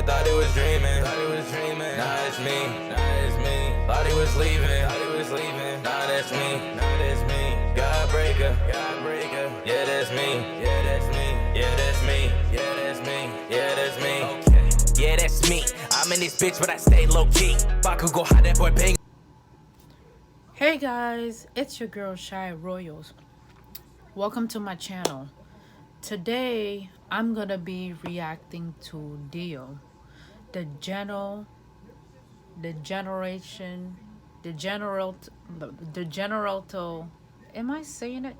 boy thought he was dreaming. Nah, it's me. Thought he was leaving. Nah, that's me. God breaker. Yeah, that's me. Yeah, that's me. Okay. Yeah, that's me. I'm in this bitch, but I stay low key. Baku go hide that boy bang. Hey guys, it's your girl ShyRoyals. Welcome to my channel. Today I'm gonna be reacting to Dio, the general. Am I saying it?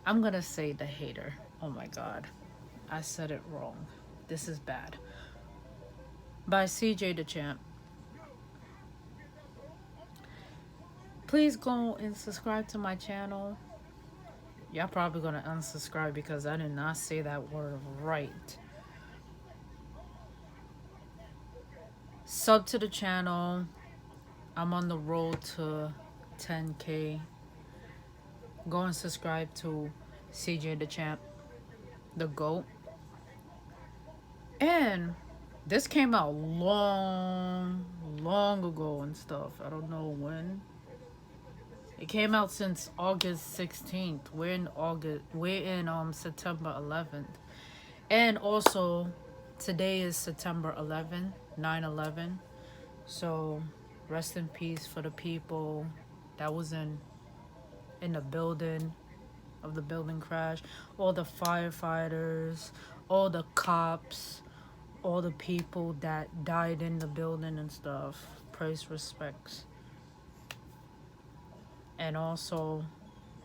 I'm gonna say the hater. Oh my god, I said it wrong. This is bad. By cjdachamp. Please go and subscribe to my channel. Y'all probably gonna unsubscribe because I did not say that word right. Sub to the channel. I'm on the road to 10K. Go and subscribe to cjdachamp, the GOAT. And this came out long ago and stuff. I don't know when. It came out since August 16th. We're in September 11th. And also today is September 11th, 9/11. So rest in peace for the people that was in the building of the building crash, all the firefighters, all the cops, all the people that died in the building and stuff. Praise, respects. And also,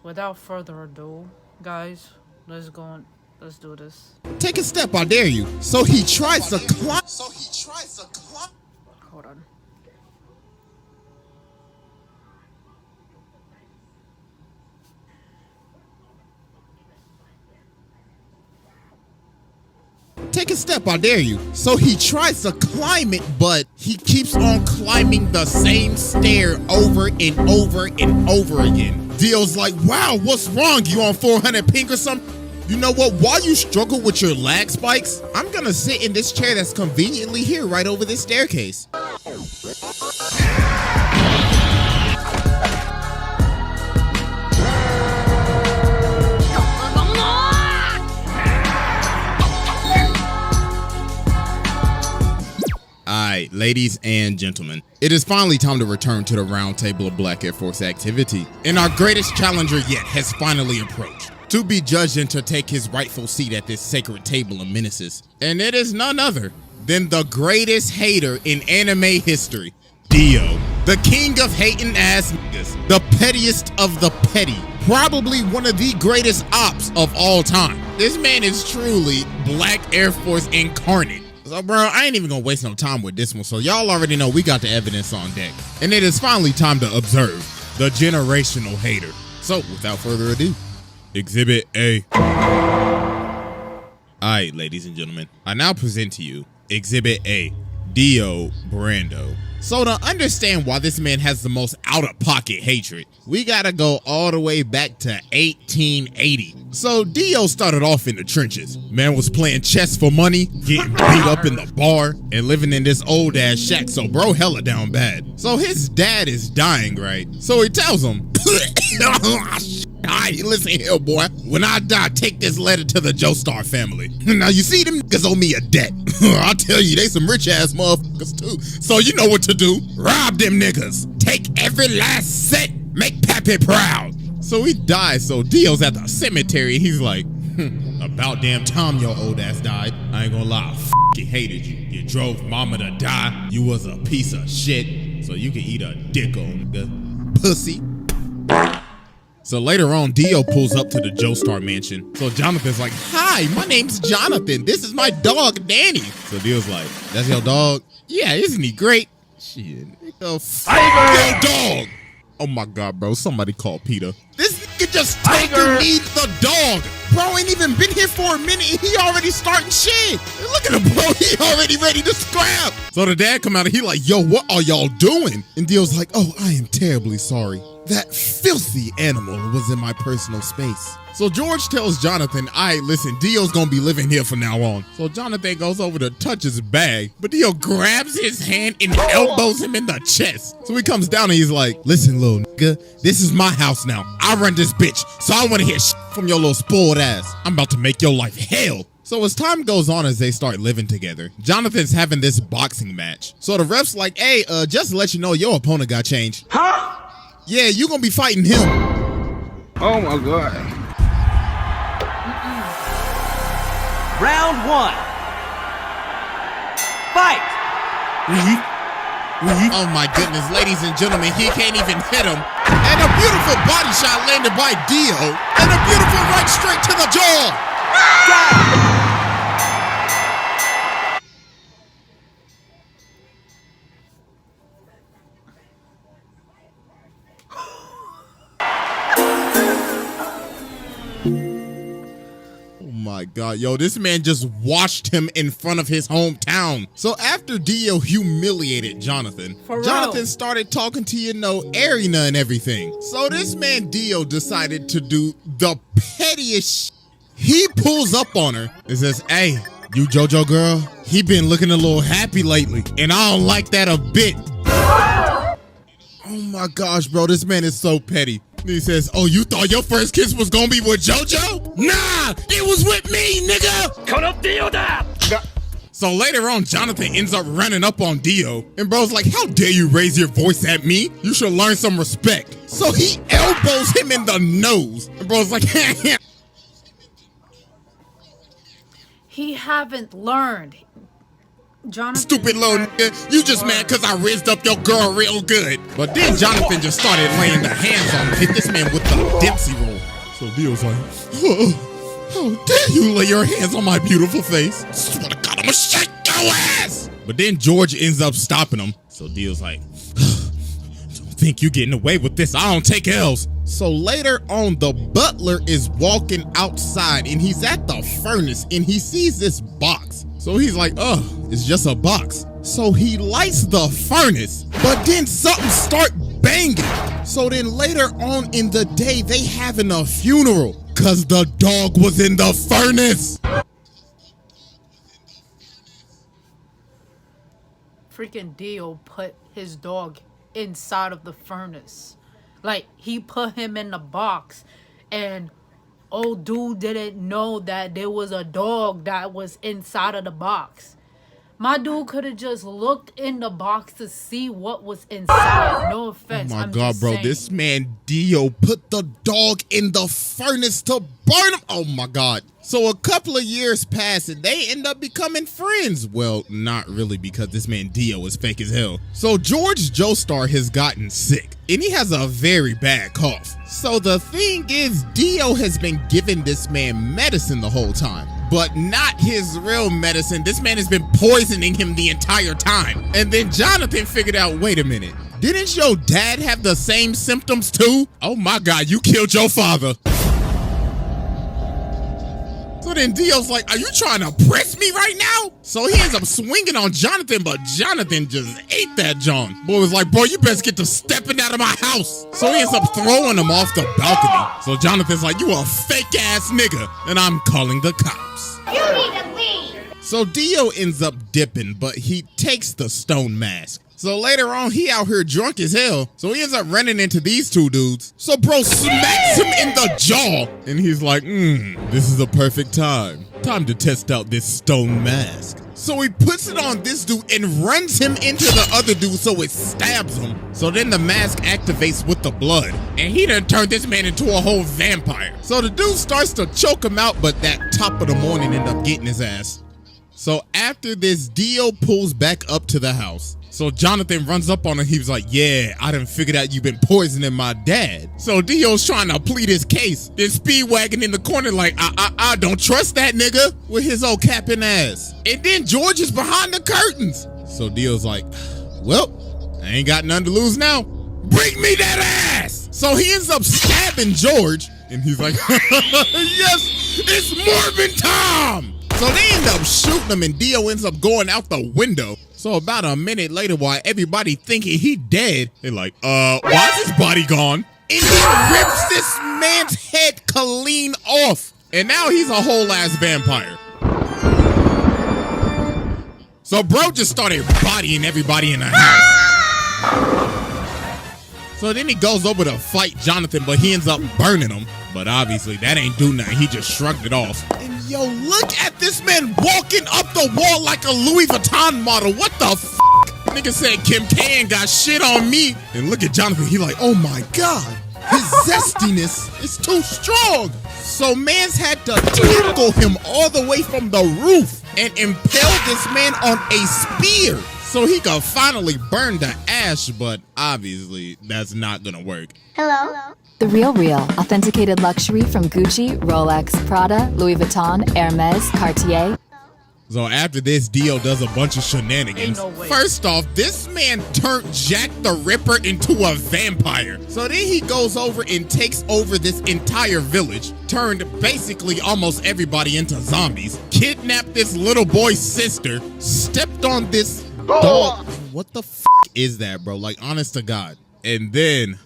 without further ado, guys, let's do this. Take a step, I dare you. So he tries to climb. Hold on. Take a step, I dare you. So he tries to climb it, but he keeps on climbing the same stair over and over and over again. Dio's like, wow, what's wrong? You on 400 ping or something? You know what? While you struggle with your lag spikes, I'm gonna sit in this chair that's conveniently here right over this staircase. Alright, ladies and gentlemen, it is finally time to return to the round table of Black Air Force activity. And our greatest challenger yet has finally approached, to be judged and to take his rightful seat at this sacred table of menaces. And it is none other than the greatest hater in anime history, Dio. The king of hating ass niggas, the pettiest of the petty, probably one of the greatest ops of all time. This man is truly Black Air Force incarnate. So bro, I ain't even gonna waste no time with this one, so y'all already know we got the evidence on deck. And it is finally time to observe the generational hater. So without further ado, Exhibit A. Alright, ladies and gentlemen, I now present to you Exhibit A, Dio Brando. So to understand why this man has the most out-of-pocket hatred, we gotta go all the way back to 1880. So Dio started off in the trenches. Man was playing chess for money, getting beat up in the bar, and living in this old ass shack, so bro hella down bad. So his dad is dying, right? So he tells him, alright, listen here, boy. When I die, take this letter to the Joestar family. Now you see, them niggas owe me a debt. I'll tell you, they some rich ass motherfuckers too. So you know what to do. Rob them niggas. Take every last cent. Make Pappy proud. So he dies, so Dio's at the cemetery. He's like, about damn time your old ass died. I ain't gonna lie, I f***ing hated you. You drove mama to die. You was a piece of shit. So you can eat a dick on the pussy. So later on, Dio pulls up to the Joestar mansion. So Jonathan's like, hi, my name's Jonathan. This is my dog, Danny. So Dio's like, that's your dog? Yeah, isn't he great? Shit, nigga, f*** your dog. Oh my God, bro, somebody call Peter. This nigga just totally needs the dog. Bro ain't even been here for a minute and he already starting shit. Look at get him, bro. He already ready to scrap. So the dad come out and he like, yo, what are y'all doing? And Dio's like, oh, I am terribly sorry. That filthy animal was in my personal space. So George tells Jonathan, all right, listen, Dio's gonna be living here from now on. So Jonathan goes over to touch his bag, but Dio grabs his hand and elbows him in the chest. So he comes down and he's like, listen, little nigga, this is my house now. I run this bitch, so I wanna hear shit from your little spoiled ass. I'm about to make your life hell. So as time goes on, as they start living together, Jonathan's having this boxing match. So the ref's like, hey, just to let you know, your opponent got changed. Huh? Yeah, you gonna be fighting him. Oh my God. Round one. Fight! Oh my goodness, ladies and gentlemen, he can't even hit him. And a beautiful body shot landed by Dio. And a beautiful right straight to the jaw. My God, yo, this man just washed him in front of his hometown. So after Dio humiliated Jonathan, Jonathan started talking to, Arena and everything. So this man Dio decided to do the pettiest He pulls up on her and says, hey, you JoJo girl, he been looking a little happy lately, and I don't like that a bit. Oh my gosh, bro, this man is so petty. He says, oh, you thought your first kiss was gonna be with JoJo? Nah, it was with me, nigga! So later on, Jonathan ends up running up on Dio, and bro's like, how dare you raise your voice at me? You should learn some respect. So he elbows him in the nose, and bro's like, He haven't learned. Jonathan, stupid little nigga, you just mad because I raised up your girl real good. But then Jonathan just started laying the hands on him, hit this man with the Dempsey roll. So Dio's like, how dare you lay your hands on my beautiful face? I swear to God, I'm gonna shake your ass. But then George ends up stopping him. So Dio's like, don't think you getting away with this. I don't take L's. So later on, the butler is walking outside and he's at the furnace and he sees this box. So he's like, oh, it's just a box. So he lights the furnace, but then something start banging. So then later on in the day, they having a funeral because the dog was in the furnace. freaking Dio put his dog inside of the furnace. Like, he put him in the box, and old dude didn't know that there was a dog that was inside of the box. My dude could have just looked in the box to see what was inside. No offense. Oh my I'm God, just bro. saying. This man Dio put the dog in the furnace to burn him. Oh my God. So a couple of years pass and they end up becoming friends. Well, not really, because this man Dio is fake as hell. So George Joestar has gotten sick and he has a very bad cough. So the thing is, Dio has been giving this man medicine the whole time, but not his real medicine. This man has been poisoning him the entire time. And then Jonathan figured out, wait a minute, didn't your dad have the same symptoms too? Oh my God, you killed your father. So then Dio's like, are you trying to press me right now? So he ends up swinging on Jonathan, but Jonathan just ate that John. Boy was like, bro, you best get to stepping out of my house. So he ends up throwing him off the balcony. So Jonathan's like, you a fake ass nigga, and I'm calling the cops. You need to leave. So Dio ends up dipping, but he takes the stone mask. So later on, he out here drunk as hell. So he ends up running into these two dudes. So bro smacks him in the jaw. And he's like, this is a perfect time. Time to test out this stone mask. So he puts it on this dude and runs him into the other dude so it stabs him. So then the mask activates with the blood. And he done turned this man into a whole vampire. So the dude starts to choke him out, but that top of the morning end up getting his ass. So after this, Dio pulls back up to the house. So Jonathan runs up on him. He was like, yeah, I done figured out you've been poisoning my dad. So Dio's trying to plead his case. Then Speedwagon in the corner like, I don't trust that nigga with his old capping ass. And then George is behind the curtains. So Dio's like, well, I ain't got nothing to lose now. Bring me that ass. So he ends up stabbing George. And he's like, yes, it's Morbin Tom. So they end up shooting him and Dio ends up going out the window. So about a minute later, while everybody thinking he dead, they're like, why is his body gone? And he rips this man's head clean off. And now he's a whole ass vampire. So bro just started bodying everybody in the house. So then he goes over to fight Jonathan, but he ends up burning him. But obviously that ain't do nothing. He just shrugged it off. And yo, look at this man walking up the wall like a Louis Vuitton model. What the f***? Nigga said Kim K ain't got shit on me. And look at Jonathan. He like, oh my God. His zestiness is too strong. So mans had to tackle him all the way from the roof and impale this man on a spear so he could finally burn the ash, but obviously that's not gonna work. Hello. The Real Real, authenticated luxury from Gucci, Rolex, Prada, Louis Vuitton, Hermes, Cartier. So after this, Dio does a bunch of shenanigans. Ain't no way. First off, this man turned Jack the Ripper into a vampire. So then he goes over and takes over this entire village, turned basically almost everybody into zombies, kidnapped this little boy's sister, stepped on this dog. What the f is that, bro? Like, honest to God. And then,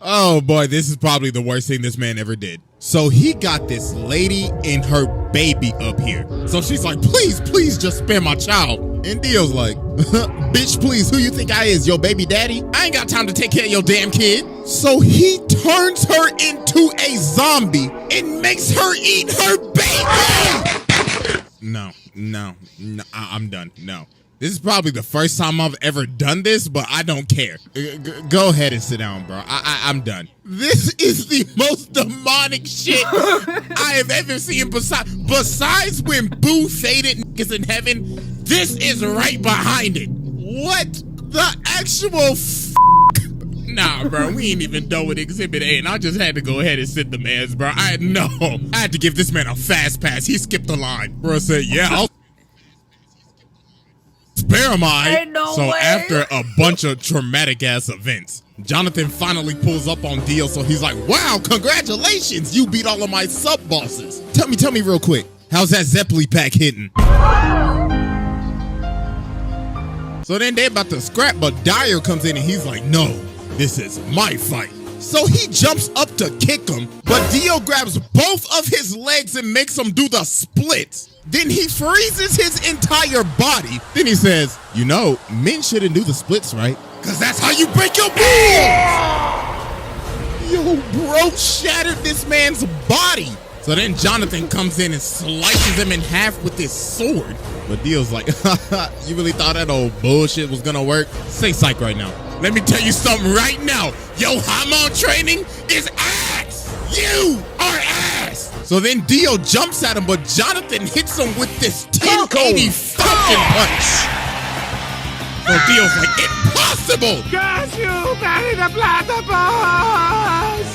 oh boy, this is probably the worst thing this man ever did. So he got this lady and her baby up here. So she's like, please, please just spare my child. And Dio's like, bitch, please, who you think I is, your baby daddy? I ain't got time to take care of your damn kid. So he turns her into a zombie and makes her eat her baby. No, I'm done, no. This is probably the first time I've ever done this, but I don't care. Go ahead and sit down, bro. I'm done. This is the most demonic shit I have ever seen. Besides when Boo faded niggas in heaven, this is right behind it. What the actual f***? Nah, bro, we ain't even done with Exhibit A, and I just had to go ahead and sit the mans, bro. I had to give this man a fast pass. He skipped the line. Bro said, yeah, I'll spare my. Ain't no so way. after a bunch of traumatic ass events, Jonathan finally pulls up on Dio. So he's like, wow, congratulations, you beat all of my sub bosses. Tell me real quick, how's that Zeppeli pack hitting? So then they about to scrap, but Dyer comes in and he's like, no, this is my fight. So he jumps up to kick him, but Dio grabs both of his legs and makes him do the splits. Then he freezes his entire body. Then he says, you know, men shouldn't do the splits, right? Because that's how you break your bones! Yo, bro shattered this man's body. So then Jonathan comes in and slices him in half with his sword. But Dio's like, you really thought that old bullshit was gonna work? Say psych right now. Let me tell you something right now. Yo, hormone training is ass. You are ass. So then Dio jumps at him, but Jonathan hits him with this 1080 Falcon punch. So Dio's like, impossible. Got you, Barry the Platypus.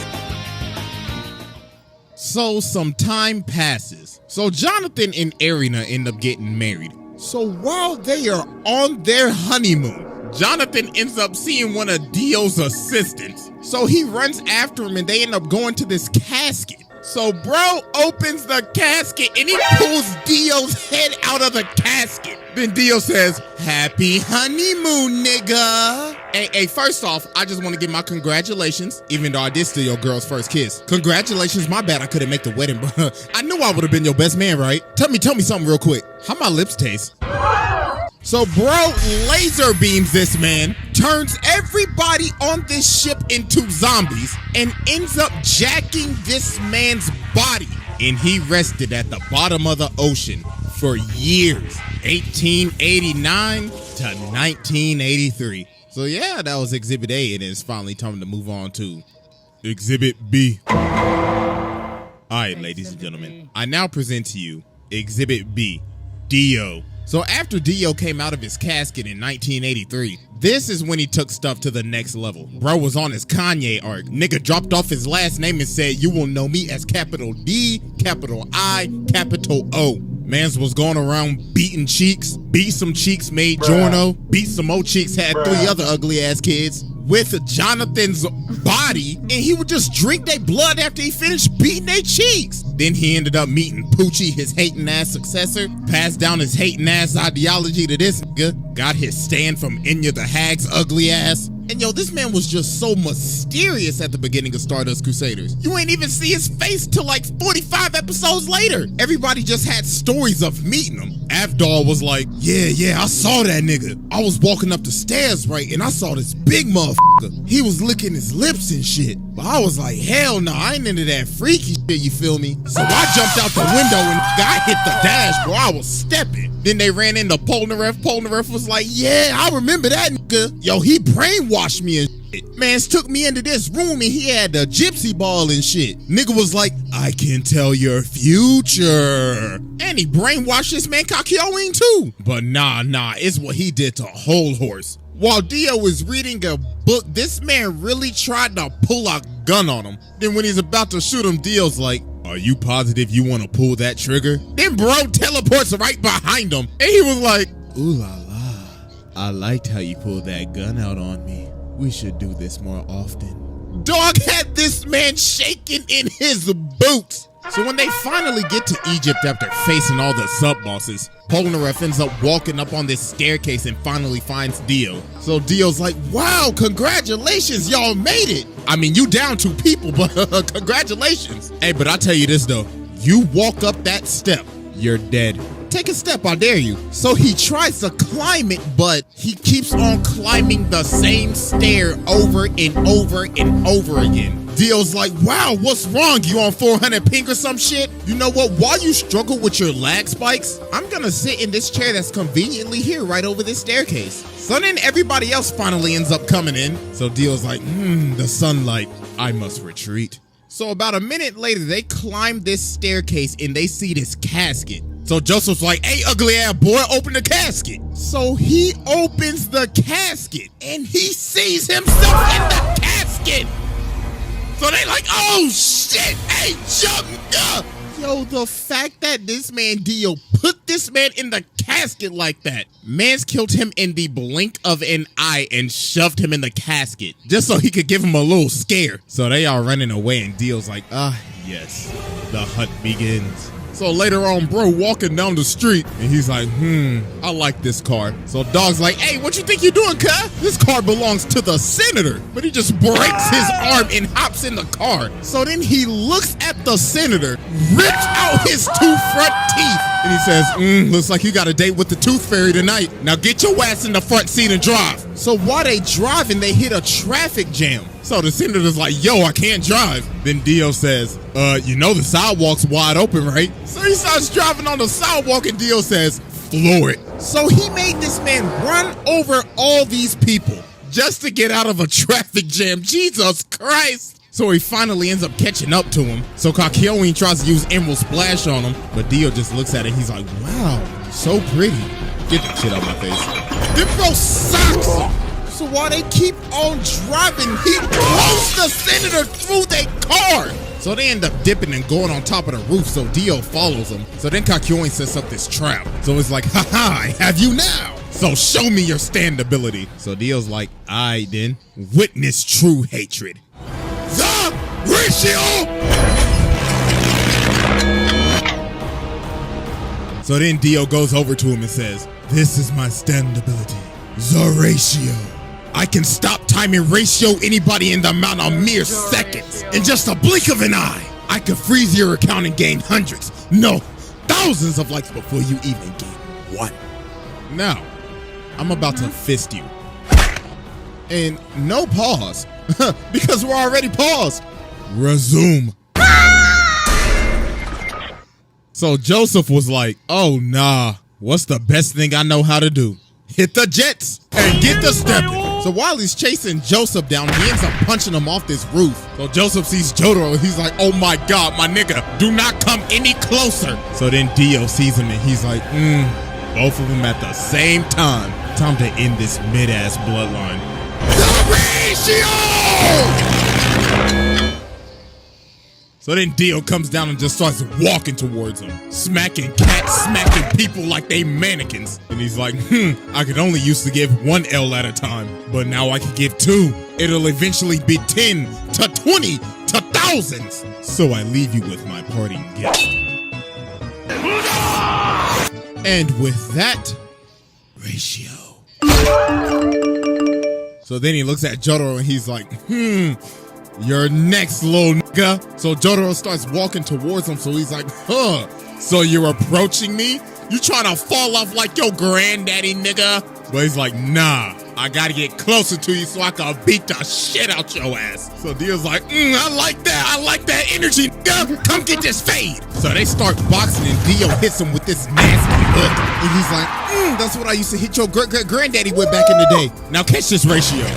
So some time passes. So Jonathan and Arena end up getting married. So while they are on their honeymoon, Jonathan ends up seeing one of Dio's assistants. So he runs after him and they end up going to this casket. So bro opens the casket and he pulls Dio's head out of the casket. Then Dio says, happy honeymoon, nigga. Hey, first off, I just want to give my congratulations, even though I did steal your girl's first kiss. Congratulations, my bad I couldn't make the wedding, bro. I knew I would have been your best man, right? Tell me something real quick. How my lips taste? So bro laser beams this man, turns everybody on this ship into zombies, and ends up jacking this man's body. And he rested at the bottom of the ocean for years, 1889 to 1983. So yeah, that was Exhibit A, and it's finally time to move on to Exhibit B. All right, ladies and gentlemen, I now present to you Exhibit B, Dio. So after Dio came out of his casket in 1983, this is when he took stuff to the next level. Bro was on his Kanye arc. Nigga dropped off his last name and said, you will know me as capital D, capital I, capital O. Mans was going around beating cheeks, beat some cheeks, made Jorno, beat some more cheeks, had 3 other ugly ass kids. with Jonathan's body, and he would just drink their blood after he finished beating their cheeks. Then he ended up meeting Poochie, his hating ass successor, passed down his hating ass ideology to this nigga, got his stand from Enya the Hag's ugly ass. And yo, this man was just so mysterious at the beginning of Stardust Crusaders. You ain't even see his face till like 45 episodes later. Everybody just had stories of meeting him. Avdol was like, yeah, I saw that nigga. I was walking up the stairs, right, and I saw this big motherfucker. He was licking his lips and shit. But I was like, hell no, I ain't into that freaky shit, you feel me? So I jumped out the window and I hit the dash, bro. I was stepping. Then they ran into Polnareff. Polnareff was like, yeah, I remember that nigga. Yo, he brainwashed me and shit. Mans took me into this room and he had the gypsy ball and shit. Nigga was like, I can tell your future. And he brainwashed this man Kakyoin too. But nah, it's what he did to Whole Horse. While Dio was reading a book, this man really tried to pull a gun on him. Then when he's about to shoot him, Dio's like, are you positive you want to pull that trigger? Then bro teleports right behind him. And he was like, ooh la la. I liked how you pulled that gun out on me. We should do this more often. Dog had this man shaking in his boots. So when they finally get to Egypt after facing all the sub-bosses, Polnareff ends up walking up on this staircase and finally finds Dio. So Dio's like, wow, congratulations, y'all made it. I mean, you down 2 people, but congratulations. Hey, but I tell you this though, you walk up that step, you're dead. Take a step, I dare you. So he tries to climb it, but he keeps on climbing the same stair over and over and over again. Dio's like, wow, what's wrong? You on 400 ping or some shit? You know what? While you struggle with your lag spikes, I'm gonna sit in this chair that's conveniently here right over this staircase. So then everybody else finally ends up coming in. So Dio's like, the sunlight, I must retreat. So about a minute later, they climb this staircase and they see this casket. So Joseph's like, hey, ugly ass boy, open the casket. So he opens the casket and he sees himself in the casket. So they like, oh shit, hey, jump up. Yo, the fact that this man Dio put this man in the casket like that. Mans killed him in the blink of an eye and shoved him in the casket just so he could give him a little scare. So they are running away and Dio's like, yes, the hunt begins. So later on, bro walking down the street and he's like, I like this car. So Dog's like, hey, what you think you're doing, cuz? This car belongs to the senator. But he just breaks his arm and hops in the car. So then he looks at the senator, rips out his 2 front teeth. And he says, looks like you got a date with the tooth fairy tonight. Now get your ass in the front seat and drive. So while they driving, they hit a traffic jam. So the senator's like, yo, I can't drive. Then Dio says, you know the sidewalk's wide open, right? So he starts driving on the sidewalk and Dio says, floor it. So he made this man run over all these people just to get out of a traffic jam. Jesus Christ. So he finally ends up catching up to him. So Kakyoin tries to use Emerald Splash on him, but Dio just looks at it. He's like, wow, so pretty. Get that shit out of my face. Then bro sucks him. So while they keep on driving, he blows the senator through their car. So they end up dipping and going on top of the roof, so Dio follows them. So then Kakyoin sets up this trap. So it's like, haha, I have you now. So show me your standability. So Dio's like, alright then, witness true hatred. The ratio! So then Dio goes over to him and says, this is my standability, the ratio. I can stop time and ratio anybody in the amount of mere seconds. In just a blink of an eye, I could freeze your account and gain hundreds, no, thousands of likes before you even gain 1. Now, I'm about to fist you. And no pause, because we're already paused. Resume. So Joseph was like, oh nah, what's the best thing I know how to do? Hit the jets and get the stepping. So while he's chasing Joseph down, he ends up punching him off this roof. So Joseph sees Jotaro and he's like, oh my God, my nigga, do not come any closer. So then Dio sees him and he's like, both of them at the same time. Time to end this mid-ass bloodline. The ratio! So then Dio comes down and just starts walking towards him, smacking cats, smacking people like they mannequins. And he's like, I could only used to give 1 L at a time, but now I can give 2. It'll eventually be 10 to 20 to thousands. So I leave you with my parting gift. And with that, ratio. So then he looks at Jotaro and he's like, you're next, little nigga. So Jotaro starts walking towards him. So he's like, so you're approaching me? You trying to fall off like your granddaddy, nigga? But he's like, nah, I gotta get closer to you so I can beat the shit out your ass. So Dio's like, I like that energy, nigga. Come get this fade. So they start boxing and Dio hits him with this nasty hook. And he's like, that's what I used to hit your granddaddy with back in the day. Now catch this ratio.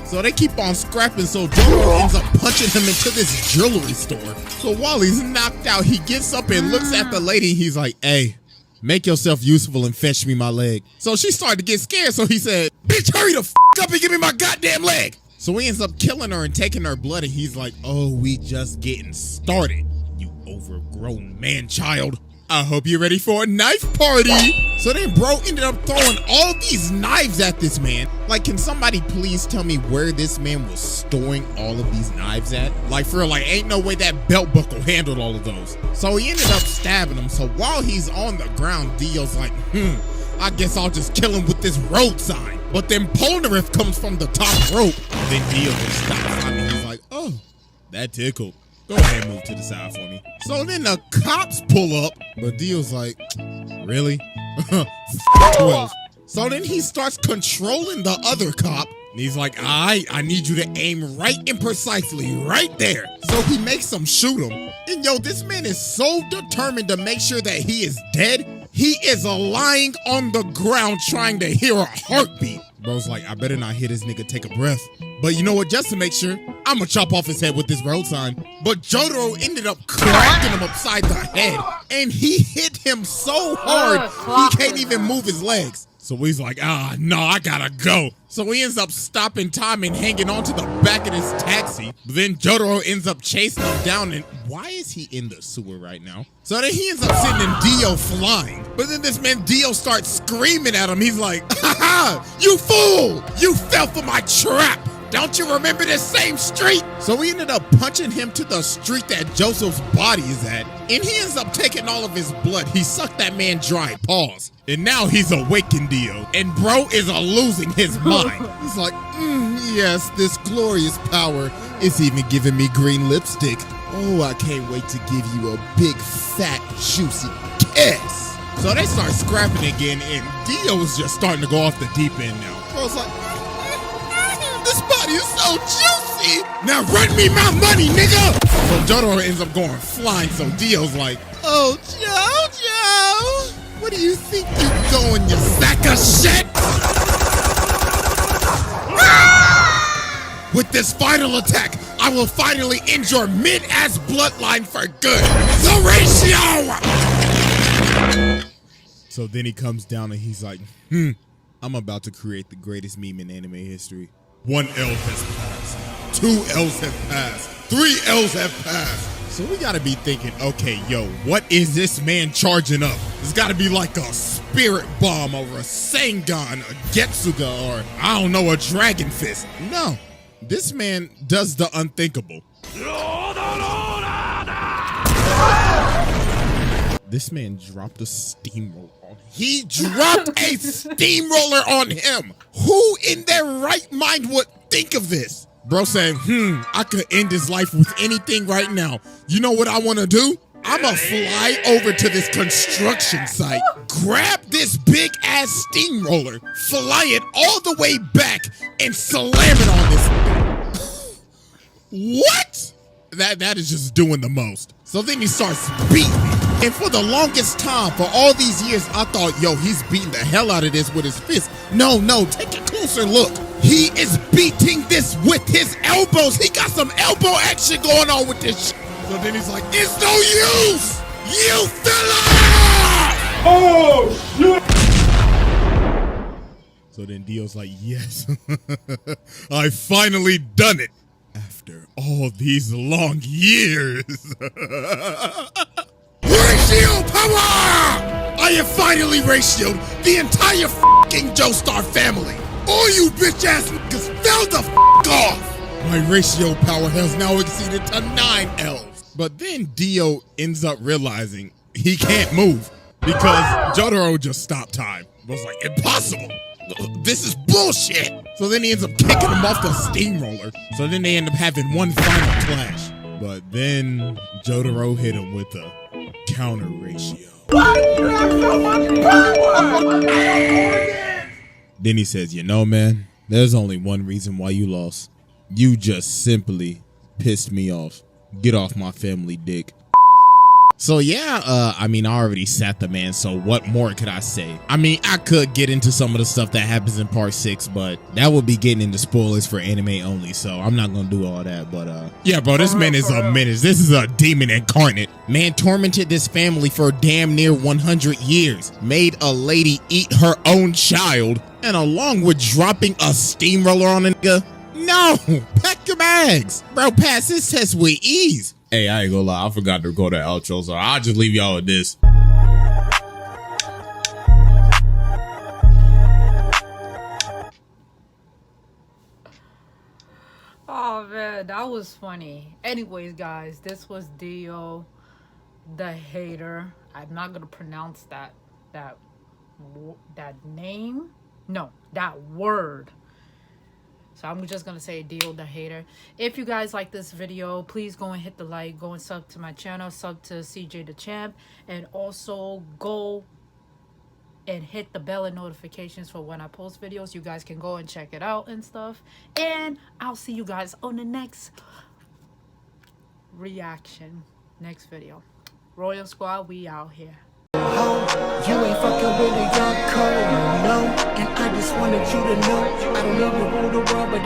So they keep on scrapping, so Jotaro ends up punching him into this jewelry store. So while he's knocked out, he gets up and looks at the lady. He's like, hey, make yourself useful and fetch me my leg. So she started to get scared, so he said, bitch, hurry the f*** up and give me my goddamn leg. So he ends up killing her and taking her blood, and he's like, oh, we just getting started, you overgrown man-child. I hope you're ready for a knife party. So then bro ended up throwing all these knives at this man. Like, can somebody please tell me where this man was storing all of these knives at? Like, for real, like, ain't no way that belt buckle handled all of those. So he ended up stabbing him. So while he's on the ground, Dio's like, I guess I'll just kill him with this road sign. But then Polnareff comes from the top rope. Then Dio just stops. I mean, he's like, oh, that tickled. Go ahead and move to the side for me. So then the cops pull up, but Dio's like, really? 12. So then he starts controlling the other cop. And he's like, I need you to aim right and precisely right there. So he makes him shoot him. And yo, this man is so determined to make sure that he is dead. He is lying on the ground trying to hear a heartbeat. Bro's like, I better not hear this nigga take a breath. But you know what, just to make sure, I'm gonna chop off his head with this road sign. But Jotaro ended up cracking him upside the head. And he hit him so hard, he can't even move his legs. So he's like, no, I gotta go. So he ends up stopping time and hanging onto the back of this taxi. But then Jotaro ends up chasing him down. And why is he in the sewer right now? So then he ends up sending Dio flying. But then this man Dio starts screaming at him. He's like, you fool! You fell for my trap! Don't you remember this same street? So we ended up punching him to the street that Joseph's body is at. And he ends up taking all of his blood. He sucked that man dry. Pause. And now he's awakened Dio. And bro is losing his mind. He's like, yes, this glorious power is even giving me green lipstick. Oh, I can't wait to give you a big, fat, juicy kiss. So they start scrapping again, and Dio's just starting to go off the deep end now. Bro's like, this body is so juicy. Now run me my money, nigga. So Jotaro ends up going flying. So Dio's like, oh, Jojo, what do you think you're going, you sack of shit? With this final attack, I will finally end your mid-ass bloodline for good. The ratio. So then he comes down and he's like, I'm about to create the greatest meme in anime history. 1 L has passed. 2 L's have passed. 3 L's have passed. So we gotta be thinking, okay, yo, what is this man charging up? It's gotta be like a spirit bomb or a Sengon, a Getsuga, or I don't know, a Dragon Fist. No, this man does the unthinkable. This man dropped a steamroller on him. He dropped a steamroller on him. Who in their right mind would think of this? Bro saying, I could end his life with anything right now. You know what I want to do? I'ma fly over to this construction site, grab this big ass steamroller, fly it all the way back, and slam it on this. What? That is just doing the most. So then he starts beating me. And for the longest time, for all these years, I thought, yo, he's beating the hell out of this with his fist. No, take a closer look. He is beating this with his elbows. He got some elbow action going on with this shit. So then he's like, it's no use, you fella! Oh, shit! So then Dio's like, yes, I finally done it. After all these long years. Ratio power! I have finally ratioed the entire fucking Joestar family. All you bitch ass niggas fell the off. My ratio power has now exceeded to 9 elves. But then Dio ends up realizing he can't move because Jotaro just stopped time. I was like, impossible. This is bullshit. So then he ends up kicking him off the steamroller. So then they end up having one final clash. But then Jotaro hit him with a counter ratio. Why do you have so much power? Then he says, you know, man, there's only one reason why you lost. You just simply pissed me off. Get off my family dick. So yeah, I mean, I already sat the man, so what more could I say? I mean, I could get into some of the stuff that happens in part 6, but that would be getting into spoilers for anime only, so I'm not gonna do all that. But yeah, bro, this man is a menace. This is a demon incarnate. Man tormented this family for damn near 100 years, made a lady eat her own child, and along with dropping a steamroller on a nigga, no, pack your bags. Bro, pass this test with ease. Hey, I ain't gonna lie, I forgot to go to outro, so I'll just leave y'all with this. Oh man, that was funny. Anyways, guys, this was Dio the Hater. I'm not gonna pronounce that name. No, that word. So I'm just going to say Dio the Hater. If you guys like this video, please go and hit the like. Go and sub to my channel. Sub to cjdachamp. And also go and hit the bell and notifications for when I post videos. You guys can go and check it out and stuff. And I'll see you guys on the next reaction. Next video. Royal Squad, we out here. You ain't fucking with a young code, no. And I just wanted you to know I don't even rule the world, but